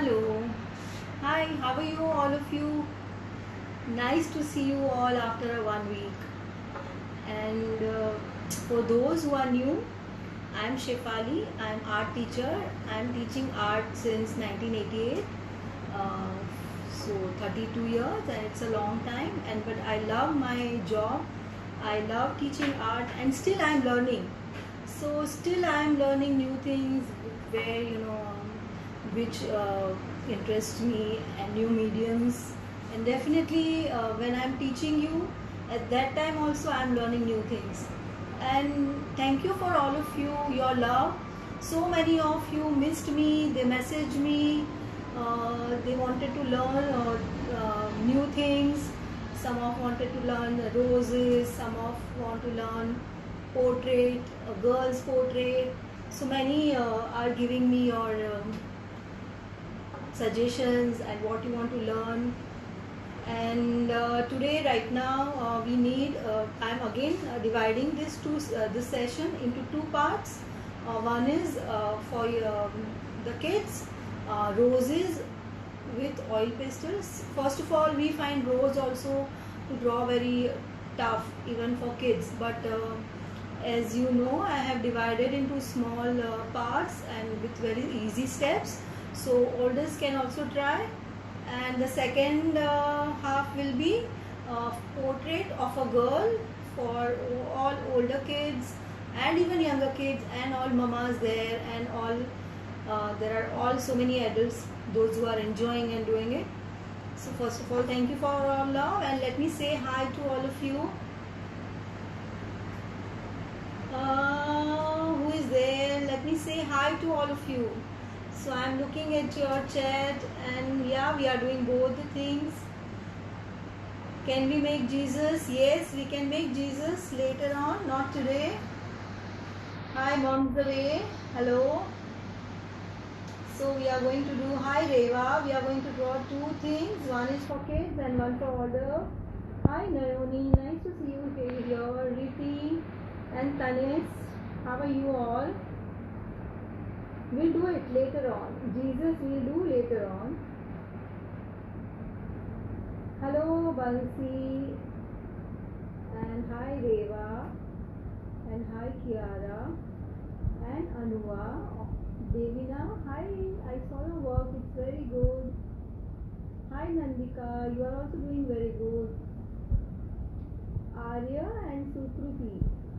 Hello. Hi, how are you, all of you? Nice to see you all after a 1 week. And for those who are new, I'm Shefali. I'm art teacher. I'm teaching art since 1988. Uh, so 32 years, and it's a long time. But I love my job. I love teaching art, and still I'm learning. So still I'm learning new things where which interest me, and new mediums. And definitely when I'm teaching you, at that time also I'm learning new things. And thank you for all of you, your love. So many of you missed me, they messaged me, they wanted to learn new things. Some of wanted to learn roses, some of want to learn portrait, a girl's portrait. So many are giving me your suggestions and what you want to learn. And today, right now, we need. I'm again dividing this session into two parts. One is for the kids, roses with oil pastels. First of all, we find rose also to draw very tough even for kids, but as you know, I have divided into small parts and with very easy steps, so oldest can also try. And the second half will be portrait of a girl for all older kids and even younger kids, and all mamas there, and all there are all so many adults, those who are enjoying and doing it. So first of all, thank you for all love, and let me say hi to all of you. Who is there? Let me say hi to all of you. So I'm looking at your chat, and yeah, we are doing both the things. Can we make Jesus? Yes, we can make Jesus later on, not today. Hi, Mom's the way. Hello. So we are going to do, hi Reva, we are going to draw two things. One is for kids and one for older. Hi Naroni, nice to see you here. Riti and Tanis, how are you all? We'll do it later on. Jesus we'll do later on. Hello Bansi, and hi Reva, and hi Kiara, and Anuva. Devina, hi, I saw your work, it's very good. Hi Nandika, you are also doing very good. Arya and Sukruti,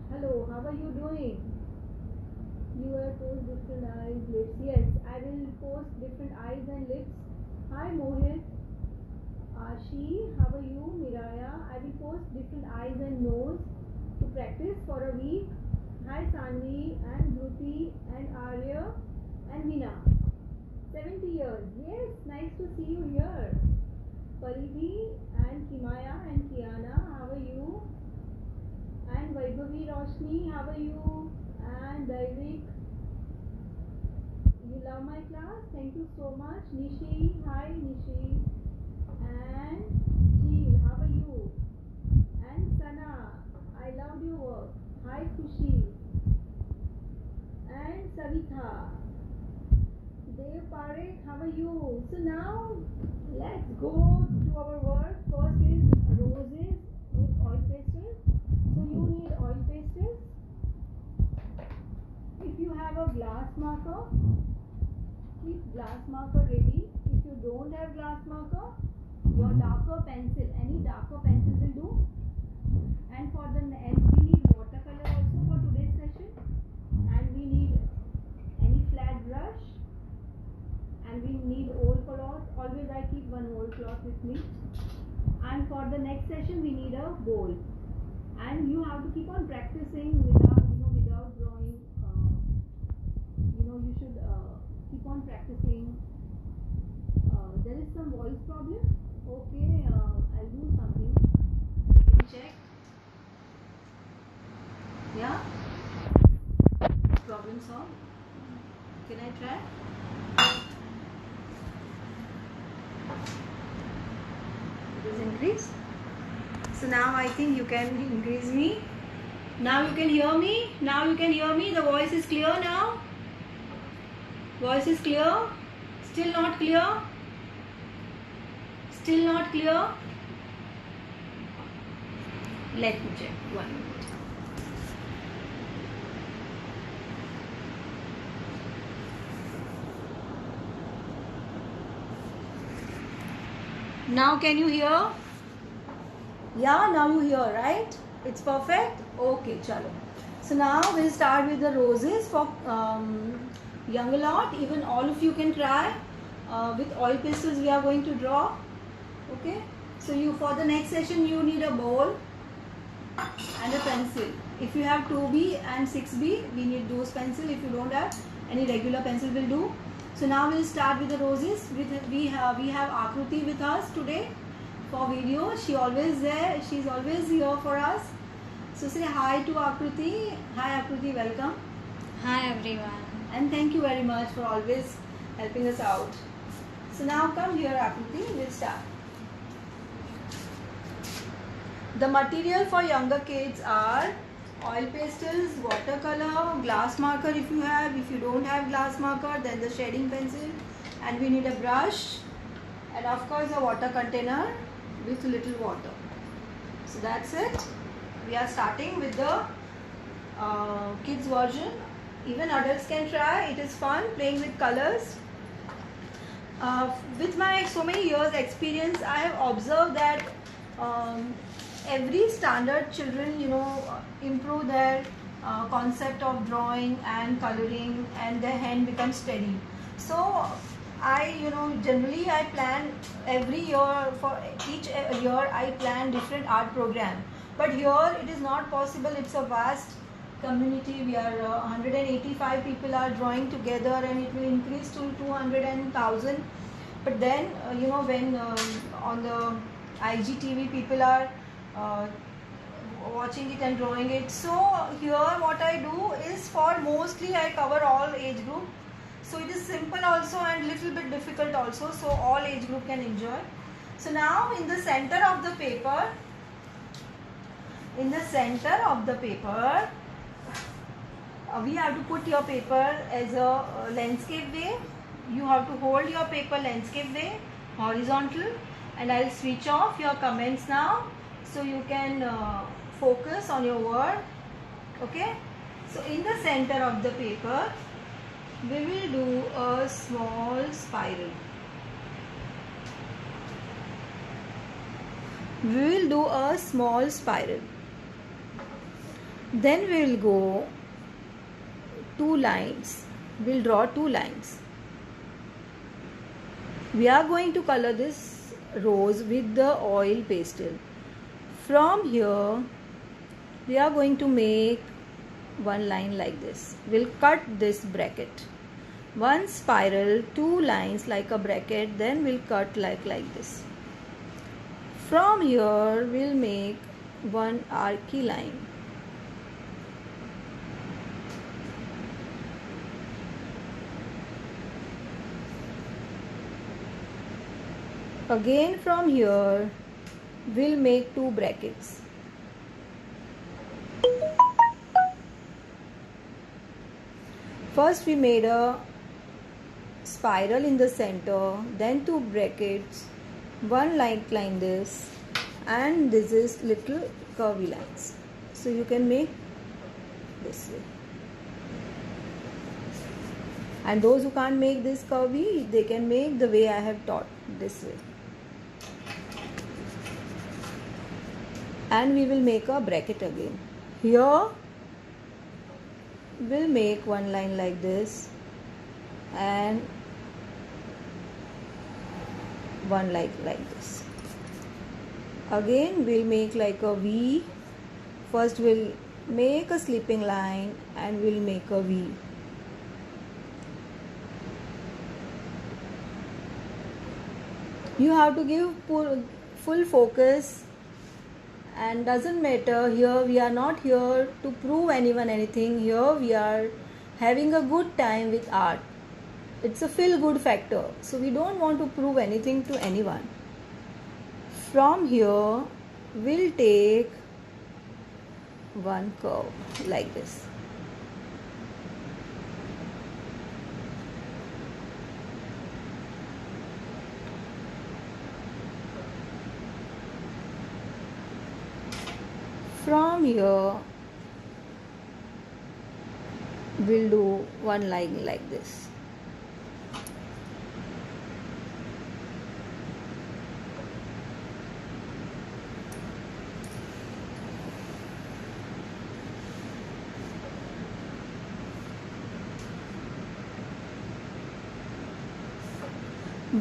hello, how are you doing? You will post different eyes, lips. Yes, I will post different eyes and lips. Hi Mohit. Ashi, how are you? Miraya, I will post different eyes and nose to practice for a week. Hi Sanvi and Dhruti and Arya and Meena. 70 years. Yes, nice to see you here. Paridi and Kimaya and Kiana, how are you? And Vaibhavi Roshni, how are you? And Daivik, you love my class? Thank you so much. Nishi, hi Nishi. And Jill, how are you? And Sana, I loved your work. Hi Kushi. And Savitha. Dev Parekh, how are you? So now let's go to our work. First is roses with oil pastel. So you need oil pastel. If you have a glass marker, keep glass marker ready. If you don't have glass marker, your darker pencil, any darker pencil will do. And for the we need watercolor also for today's session, and we need any flat brush, and we need old cloth. Always I keep one old cloth with me. And for the next session we need a bowl, and you have to keep on practicing without drawing. You should keep on practicing. There is some voice problem. Okay, I'll do something. Can you check? Yeah? Problem solved. Can I try? It is increased. So now I think you can increase me. Now you can hear me. Now you can hear me. The voice is clear now. Voice is clear. Still not clear? Still not clear? Let me check 1 minute. Now can you hear? Yeah, now you hear, right? It's perfect? Okay, chalo. So now we'll start with the roses for young lot. Even all of you can try. With oil pastels we are going to draw. Okay? So you, for the next session, you need a bowl and a pencil. If you have 2B and 6B, we need those pencil. If you don't have, any regular pencil will do. So now we'll start with the roses. We have Akruti with us today for video. She's always there. She's always here for us. So say hi to Akruti. Hi Akruti, welcome. Hi everyone. And thank you very much for always helping us out. So now come here Akruti, we'll start. The material for younger kids are oil pastels, watercolor, glass marker if you have. If you don't have glass marker, then the shading pencil, and we need a brush, and of course a water container with little water. So that's it. We are starting with the kids version. Even adults can try. It is fun playing with colors. With my so many years experience, I have observed that every standard children, improve their concept of drawing and coloring, and their hand becomes steady. So I, generally I plan every year, for each year I plan different art program. But here it is not possible. It's a vast community. We are 185 people are drawing together, and it will increase to 200 and 1000. But then, when on the IGTV people are watching it and drawing it. So here what I do is, for mostly I cover all age group. So it is simple also and little bit difficult also. So all age group can enjoy. So now in the center of the paper, we have to put your paper as a landscape way. You have to hold your paper landscape way, horizontal, and I'll switch off your comments now, so you can focus on your word. Okay? So in the center of the paper, we will do a small spiral. Then we will go 2 lines. We'll draw 2 lines. We are going to color this rose with the oil pastel. From here, we are going to make 1 line like this. We'll cut this bracket. 1 spiral, 2 lines like a bracket, then we'll cut like this. From here, we'll make 1 archy line. Again from here, we'll make 2 brackets. First we made a spiral in the center, then 2 brackets, 1 line like this, and this is little curvy lines. So you can make this way. And those who can't make this curvy, they can make the way I have taught, this way. And we will make a bracket again. Here we'll make 1 line like this and 1 like this. Again we'll make like a V. First we'll make a slipping line and we'll make a V. You have to give full focus, and doesn't matter. Here we are not here to prove anyone anything. Here we are having a good time with art. It's a feel good factor, so we don't want to prove anything to anyone. From here we'll take 1 curve like this. from here we'll do one line like this.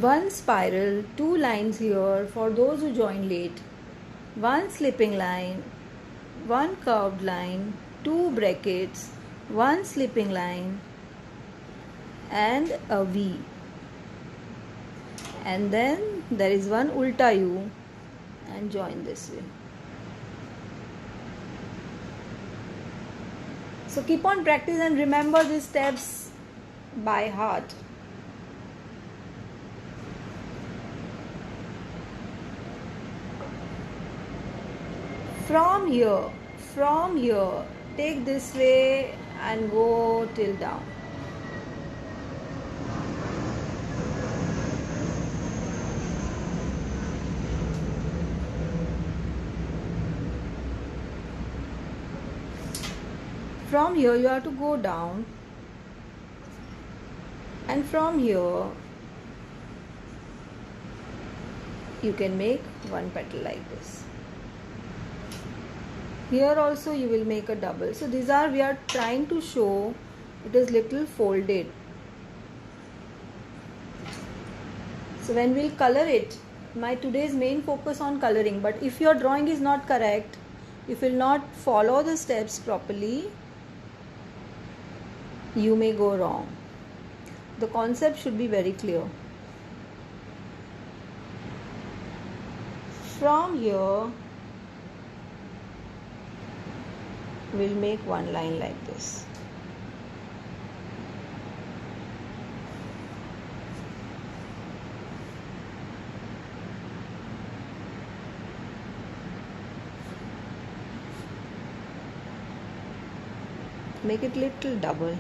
One spiral, two lines here for those who join late, one slipping line, one curved line, two brackets, one slipping line and a V, and then there is one ulta U and join this way. So keep on practice and remember these steps by heart. From here, take this way and go till down. From here you have to go down, and from here you can make one petal like this. Here also you will make a double. So we are trying to show it is little folded. So when we'll color it, my today's main focus on coloring, but if your drawing is not correct, if you will not follow the steps properly, you may go wrong. The concept should be very clear. From here we'll make one line like this. Make it little double.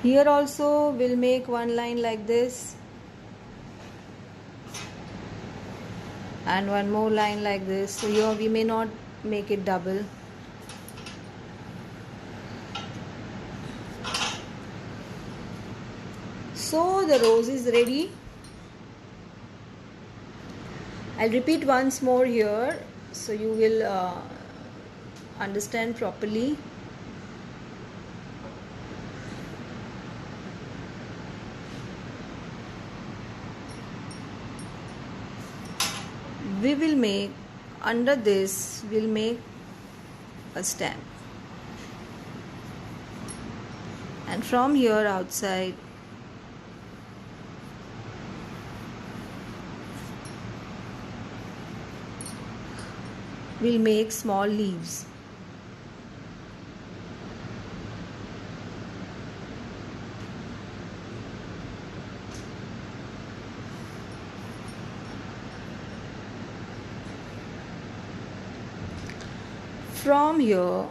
Here also we'll make one line like this and one more line like this. So here we may not make it double. So the rose is ready. I'll repeat once more here so you will understand properly. We will make, under this we'll make a stem, and from here outside we'll make small leaves. From here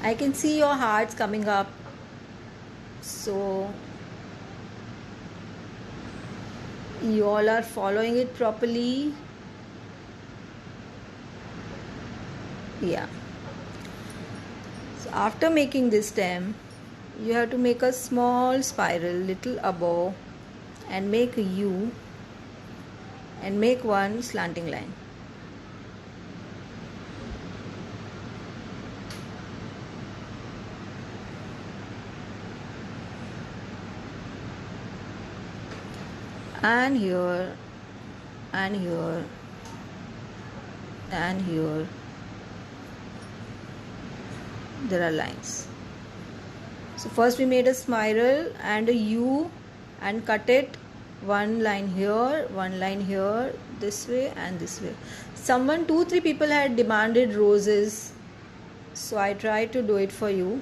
I can see your hearts coming up, so you all are following it properly. Yeah. So after making this stem, you have to make a small spiral little above and make a U and make one slanting line. And here and here and here there are lines. So first we made a spiral and a U and cut it, one line here, one line here, this way and this way. 2-3 people had demanded roses, so I tried to do it for you.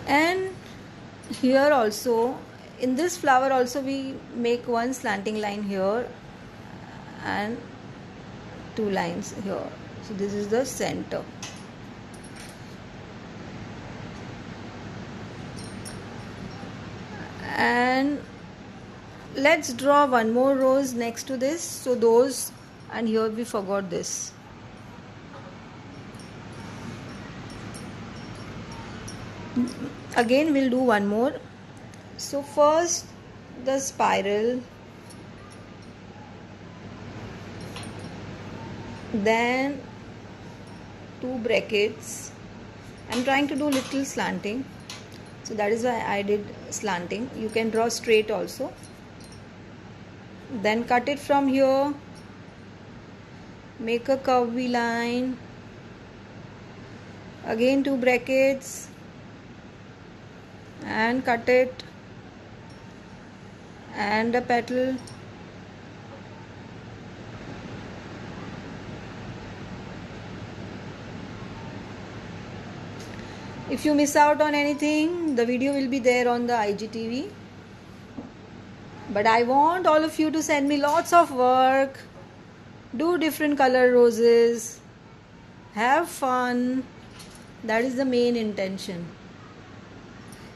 And here also, in this flower also, we make one slanting line here and two lines here. So this is the center. And let's draw one more rose next to this. So those, and here we forgot this. Again we'll do one more. So first the spiral, then two brackets. I'm trying to do little slanting, so that is why I did slanting. You can draw straight also. Then cut it from here, make a curvy line, again two brackets, and cut it, and a petal, if you miss out on anything, the video will be there on the IGTV. But I want all of you to send me lots of work, do different color roses, have fun. That is the main intention.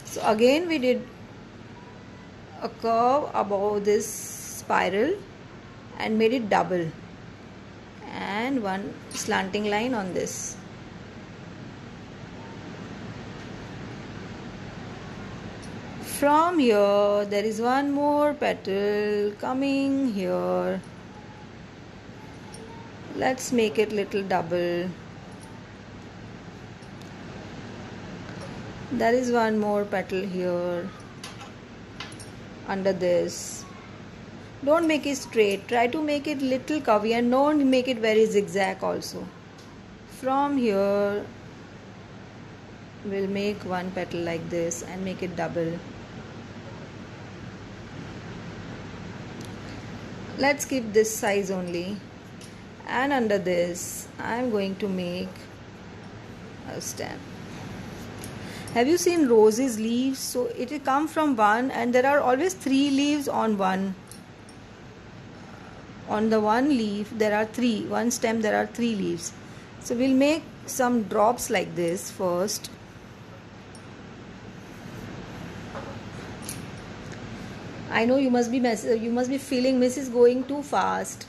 So again we did a curve above this spiral and made it double, and one slanting line on this. From here there is one more petal coming here. Let's make it little double. There is one more petal here under this. Don't make it straight, try to make it little curvy, and don't make it very zigzag also. From here we'll make one petal like this and make it double. Let's keep this size only, and under this I'm going to make a stem. Have you seen roses leaves? So it will come from one, and there are always three leaves on one. On the one leaf there are three, one stem there are three leaves. So we'll make some drops like this first. I know you must be feeling Miss is going too fast.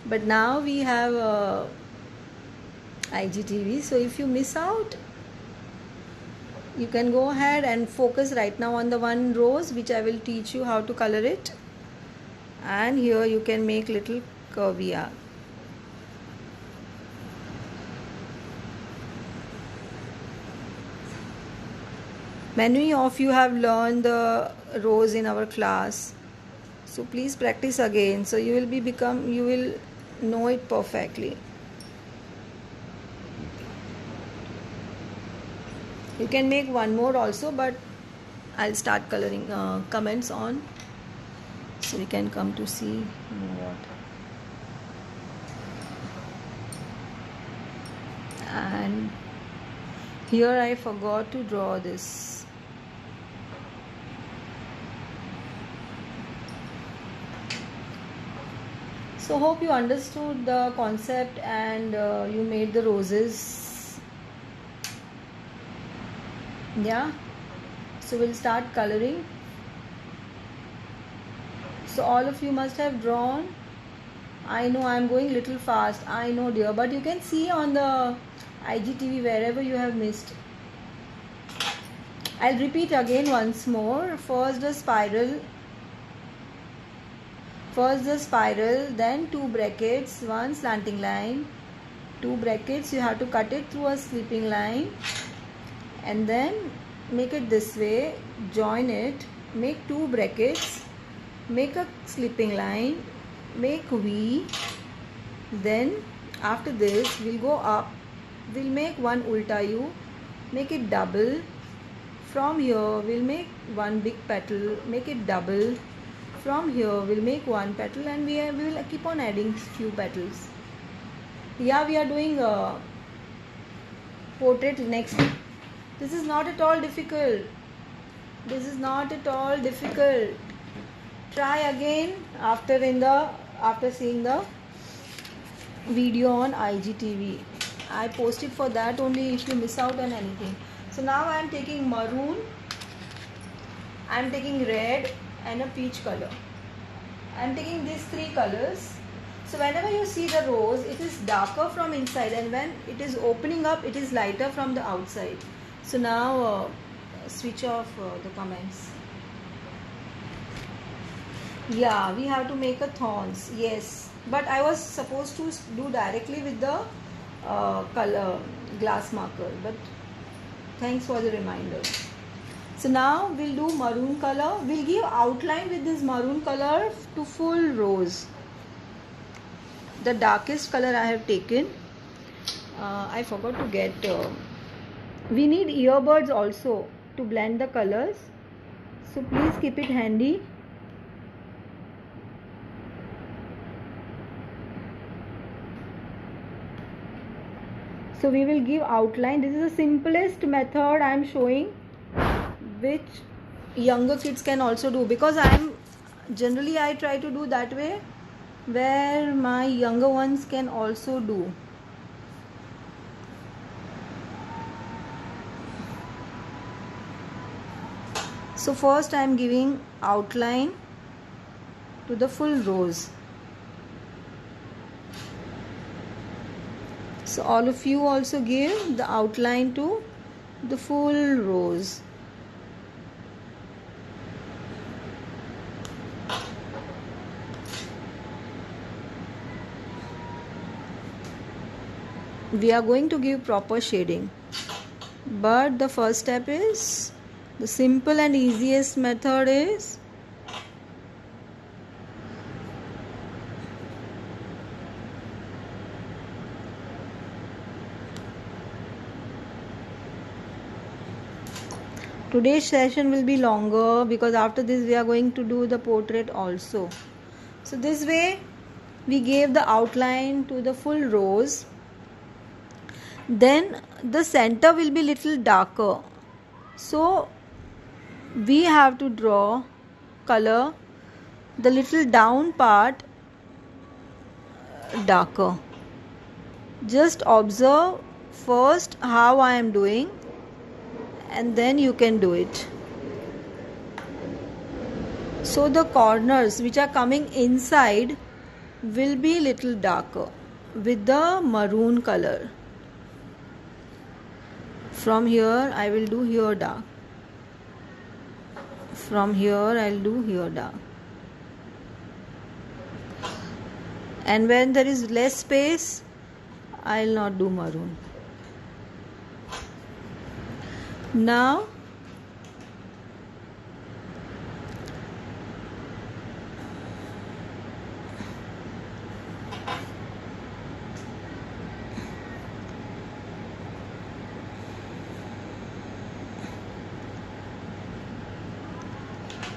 But now we have IGTV, so if you miss out, you can go ahead and focus right now on the one rose which I will teach you how to color it. And here you can make little curvy arc. Many of you have learned the rose in our class, so please practice again, so you will know it perfectly. You can make one more also, but I'll start coloring comments on, so we can come to see what. And here I forgot to draw this. So hope you understood the concept, and you made the roses. Yeah, so we'll start coloring. So all of you must have drawn. I know I'm going little fast, I know dear, but you can see on the IGTV wherever you have missed. I'll repeat again once more. First the spiral, then two brackets, one slanting line, two brackets, you have to cut it through a slipping line, and then make it this way, join it, make two brackets, make a slipping line, make V. Then after this we'll go up, we'll make one ulta U, make it double. From here we'll make one big petal, make it double. From here we'll make one petal, and we will keep on adding few petals. Yeah, we are doing a portrait next. This is not at all difficult. This is not at all difficult. Try again after seeing the video on IGTV. I posted for that only if you miss out on anything. So now I am taking maroon, I am taking red and a peach color. I am taking these three colors. So whenever you see the rose, it is darker from inside, and when it is opening up, it is lighter from the outside. So now switch off the comments. Yeah, we have to make a thorns. Yes, but I was supposed to do directly with the color glass marker, but thanks for the reminder. So now we'll do maroon color. We'll give outline with this maroon color to full rose. The darkest color I have taken. I forgot to get. We need earbuds also to blend the colors. So please keep it handy. So we will give outline. This is the simplest method I am showing, which younger kids can also do, because I try to do that way where my younger ones can also do. So first I am giving outline to the full rose. So all of you also give the outline to the full rose. We are going to give proper shading, but the first step is, the simple and easiest method is today's session will be longer because after this we are going to do the portrait also. So this way we gave the outline to the full rose. Then the center will be little darker, so we have to draw color the little down part darker. Just observe first how I am doing, and then you can do it. So the corners which are coming inside will be little darker with the maroon color. From here I will do here dark. From here I will do here dark. And when there is less space, I will not do maroon. Now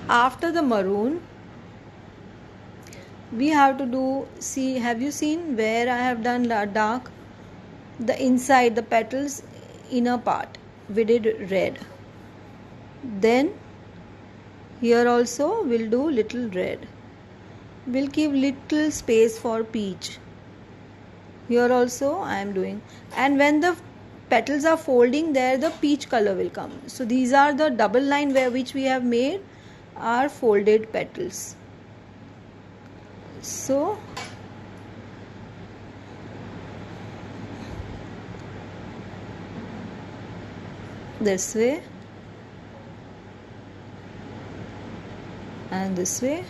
after the maroon we have to do, see, have you seen where I have done dark? The inside, the petals inner part we did red. Then here also we'll do little red. We'll keep little space for peach. Here also I am doing, and when the petals are folding, there the peach color will come. So these are the double line which we have made are folded petals. So this way and this way.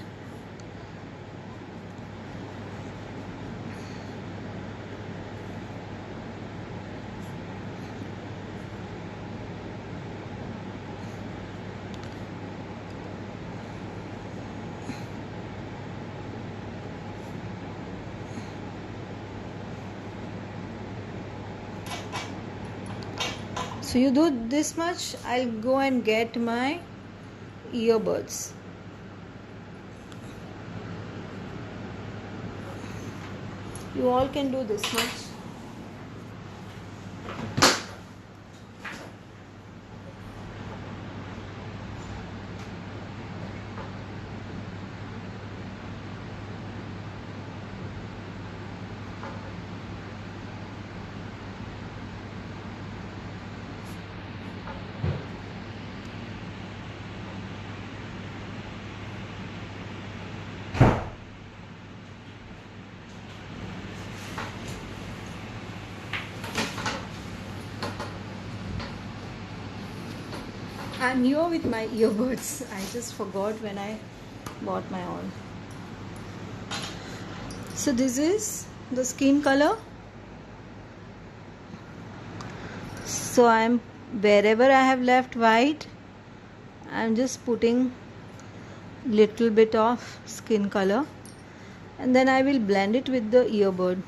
So you do this much, I'll go and get my earbuds. You all can do this much. I'm here with my earbuds. I just forgot when I bought my own. So this is the skin color. So I'm wherever I have left white, I'm just putting little bit of skin color, and then I will blend it with the earbud.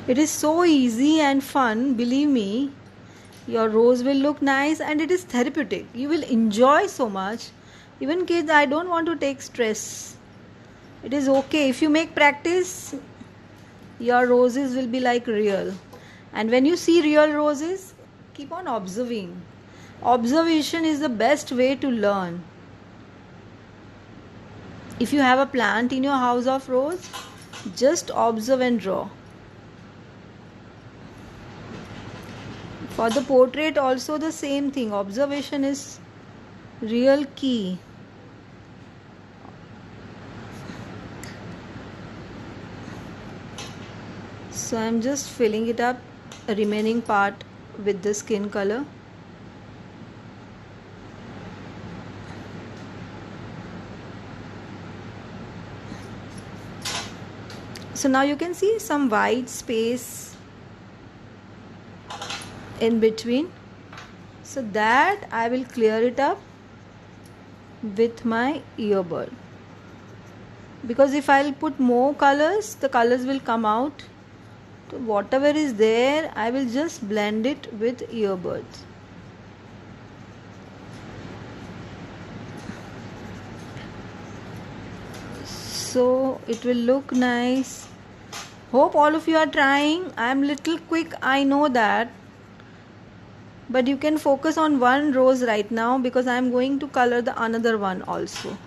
It is so easy and fun, believe me. Your rose will look nice and it is therapeutic. You will enjoy so much. Even kids, I don't want to take stress. It is okay. If you make practice, your roses will be like real. And when you see real roses, keep on observing. Observation is the best way to learn. If you have a plant in your house of rose, just observe and draw. For the portrait also the same thing. Observation is real key. So I'm just filling it up, remaining part with the skin color. So now you can see some white space in between, so that I will clear it up with my earbud, because if I'll put more colors, the colors will come out. So whatever is there, I will just blend it with earbuds. So it will look nice. Hope all of you are trying. I'm little quick, I know that, but you can focus on one rose right now, because I'm going to color the another one also,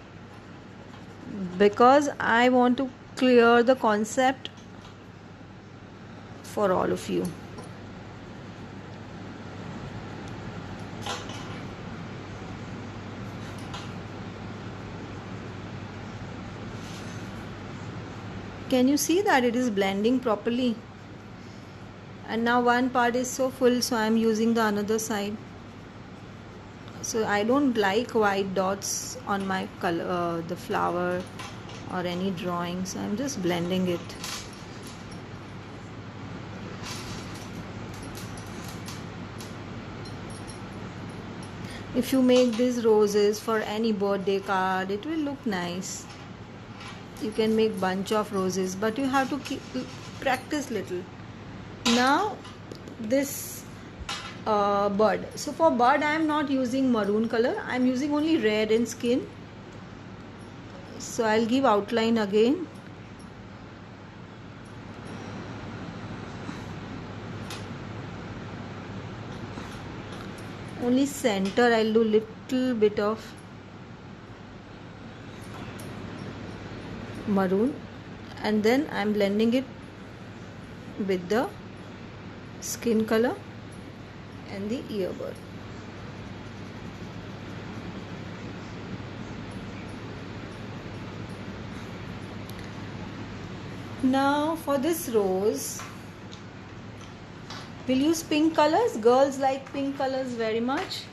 because I want to clear the concept for all of you. Can you see that it is blending properly? And now one part is so full, so I am using the another side. So I don't like white dots on my color, the flower or any drawing, so I'm just blending it. If you make these roses for any birthday card, it will look nice. You can make bunch of roses, but you have to practice little. Now this bud. So for bud I am not using maroon color, I am using only red in skin. So I'll give outline again. Only center I'll do little bit of maroon, and then I'm blending it with the skin color and the earbud. Now for this rose, we'll use pink colors. Girls like pink colors very much.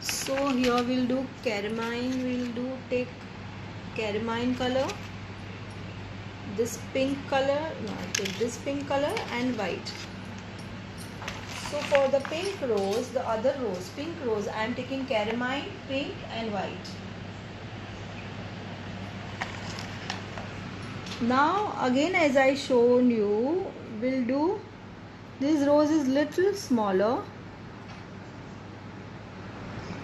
So here we'll do carmine. Take carmine color. This pink color. No, I'll take this pink color and white. So for the pink rose, the other rose, pink rose, I am taking carmine, pink and white. Now again, as I shown you, we'll do, this rose is little smaller.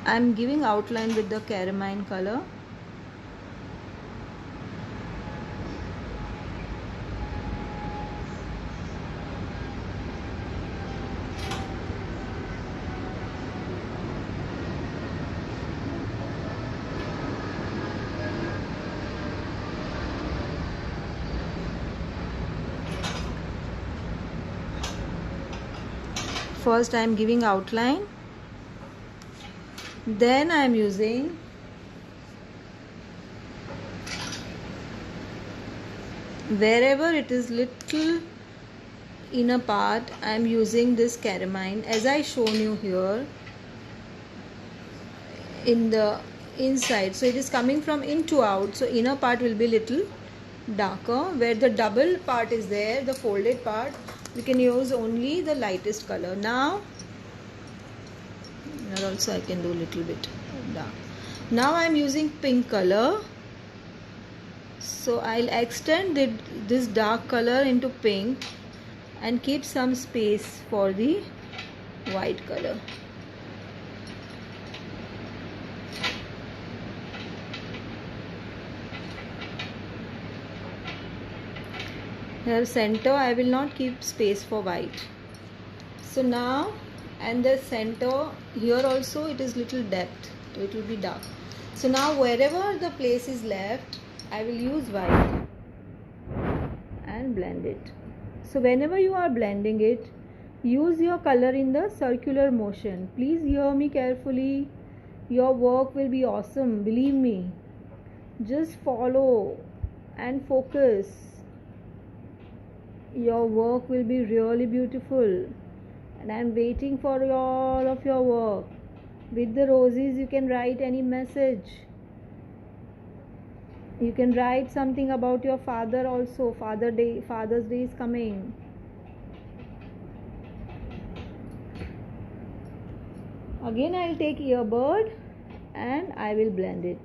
I am giving outline with the carmine color. First I am giving outline, then I am using wherever it is little inner part, I am using this carmine as I shown you here in the inside. So it is coming from in to out, so inner part will be little darker. Where the double part is there, the folded part, we can use only the lightest color. Now here also I can do little bit dark. Now I am using pink color, so I'll extend this dark color into pink and keep some space for the white color. Here center I will not keep space for white. So now, and the center here also it is little depth, so it will be dark. So now wherever the place is left, I will use white and blend it. So whenever you are blending it, use your color in the circular motion. Please hear me carefully. Your work will be awesome, believe me. Just follow and focus. Your work will be really beautiful, and I am waiting for all of your work. With the roses you can write any message. You can write something about your father also. Father's Day is coming. Again I will take earbud and I will blend it.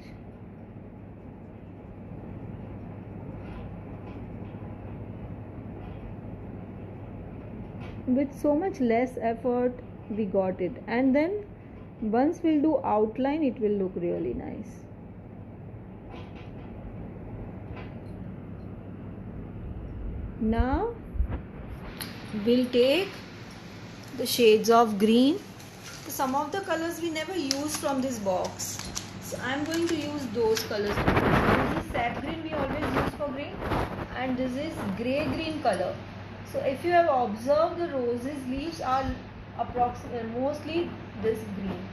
With so much less effort we got it, and then once we'll do outline, it will look really nice. Now we'll take the shades of green. Some of the colors we never use from this box, so I'm going to use those colors. This is sap green, we always use for green, and this is grey green color. So if you have observed, the roses leaves are mostly this green,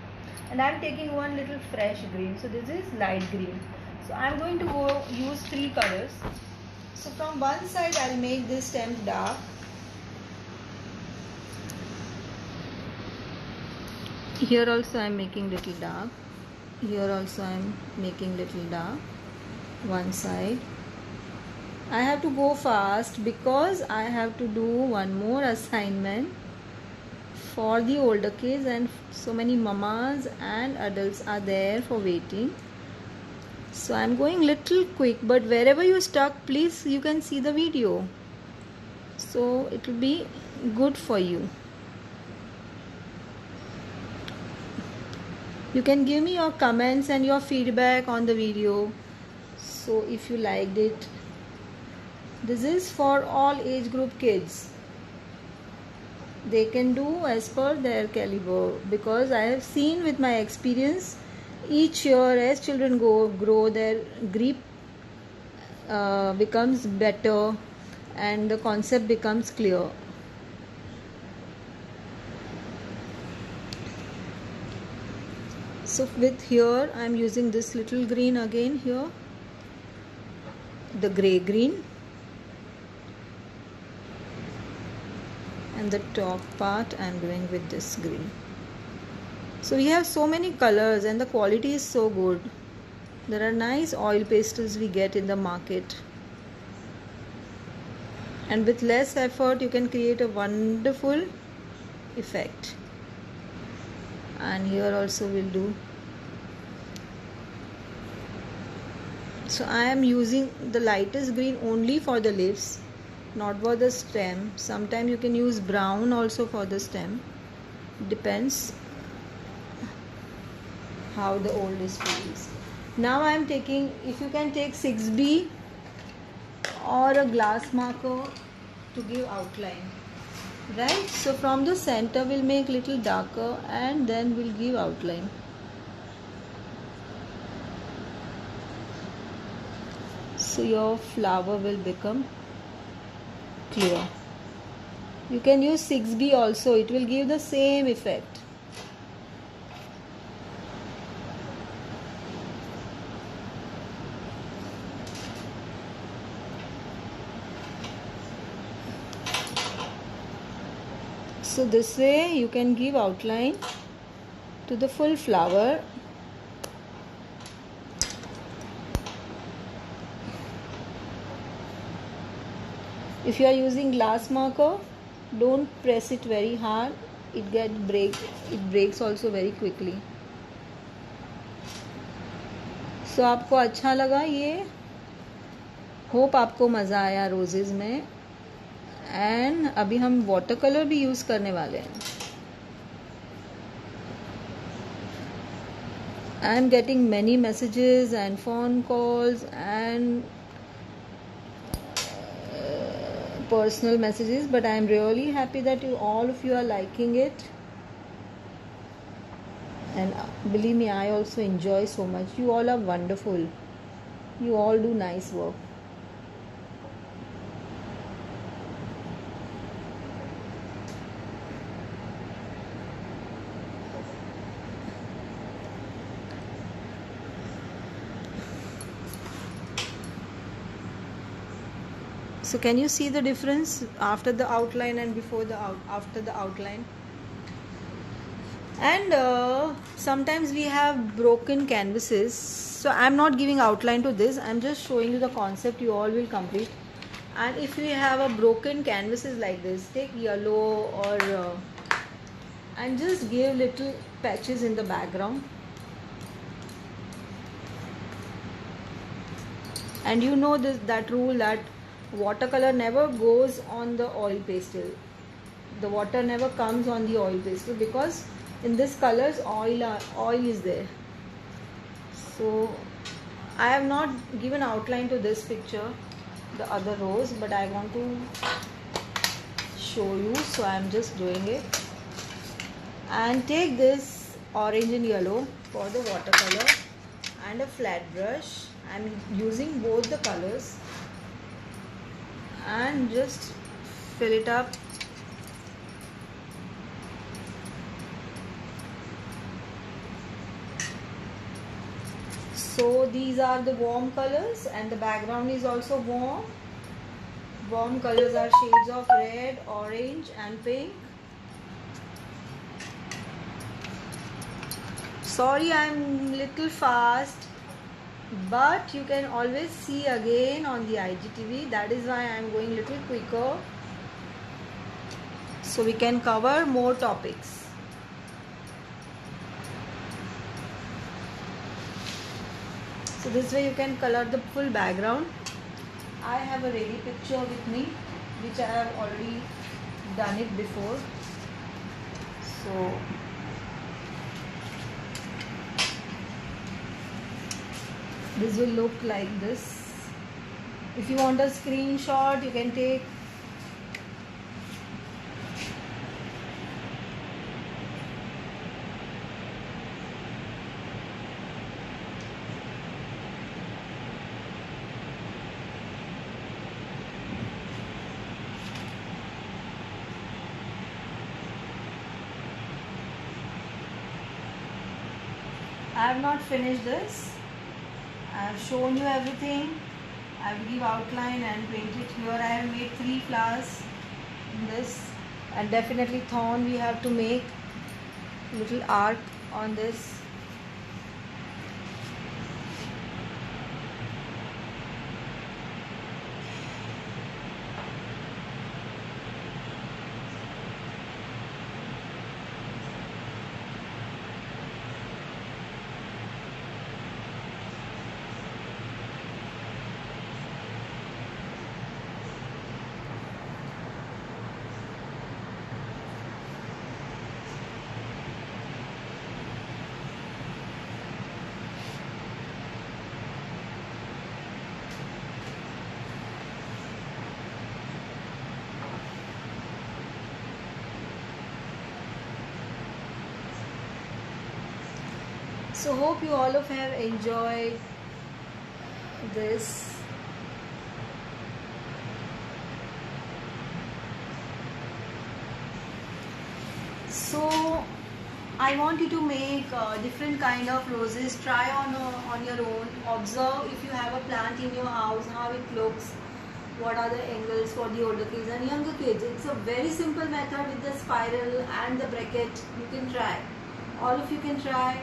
and I'm taking one little fresh green, so this is light green. So I'm going to go use 3 colors. So from one side I'll make this stem dark. Here also I'm making little dark. Here also I'm making little dark. One side. I have to go fast because I have to do one more assignment for the older kids, and so many mamas and adults are there for waiting. So I'm going little quick, but wherever you stuck, please you can see the video, so it will be good for you. You can give me your comments and your feedback on the video, so if you liked it. This is for all age group kids. They can do as per their caliber, because I have seen with my experience, each year as children grow, their grip becomes better and the concept becomes clear. So with here I am using this little green again here, the grey green, and the top part I am doing with this green. So we have so many colors and the quality is so good. There are nice oil pastels we get in the market, and with less effort you can create a wonderful effect. And here also we'll do. So I am using the lightest green only for the leaves, not for the stem. Sometimes you can use brown also for the stem, depends how the oldest tree is. Now I am taking, if you can take 6B or a glass marker to give outline, right? So from the center we'll make little darker and then we'll give outline. So your flower will become clear. You can use 6B also, it will give the same effect. So this way you can give outline to the full flower. If you are using glass marker, don't press it very hard. It breaks also very quickly. So आपको अच्छा लगा ये? Hope आपको मज़ा आया roses में. And अभी हम वाटर कलर भी यूज़ करने वाले हैं. I am getting many messages and phone calls and personal messages, but I am really happy that all of you are liking it, and believe me, I also enjoy so much. You all are wonderful. You all do nice work. So can you see the difference after the outline and before after the outline? And sometimes we have broken canvases, so I'm not giving outline to this. I'm just showing you the concept. You all will complete. And if we have a broken canvases like this, take yellow or and just give little patches in the background. And you know that rule that watercolor never goes on the oil pastel. The water never comes on the oil pastel because in this colors oil is there. So I have not given outline to this picture, the other rows, but I want to show you, so I am just doing it. And take this orange and yellow for the watercolor and a flat brush. I am using both the colors and just fill it up. So these are the warm colors and the background is also warm. Warm colors are shades of red, orange and pink. Sorry, I'm little fast, but you can always see again on the IGTV. That is why I'm going little quicker, so we can cover more topics. So this way you can color the full background. I have a ready picture with me, which I have already done it before. So this will look like this. If you want a screenshot, you can take. I have not finished this. I have shown you everything. I will give outline and paint it. Here I have made 3 flowers in this, and definitely thorn we have to make little arc on this. So hope you all of have enjoyed this. So I want you to make different kind of roses. Try on your own. Observe if you have a plant in your house, how it looks. what are the angles for the older kids and younger kids. It's a very simple method with the spiral and the bracket. You can try, all of you can try.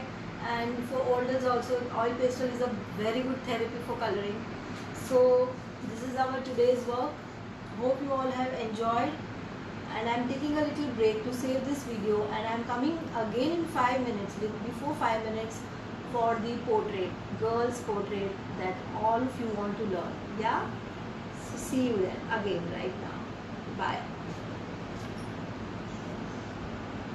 And for olders also, oil pastel is a very good therapy for coloring. So this is our today's work. Hope you all have enjoyed, and I'm taking a little break to save this video, and I'm coming again in 5 minutes, before 5 minutes, for the portrait, girl's portrait that all of you want to learn. Yeah, so see you then again right now. Bye.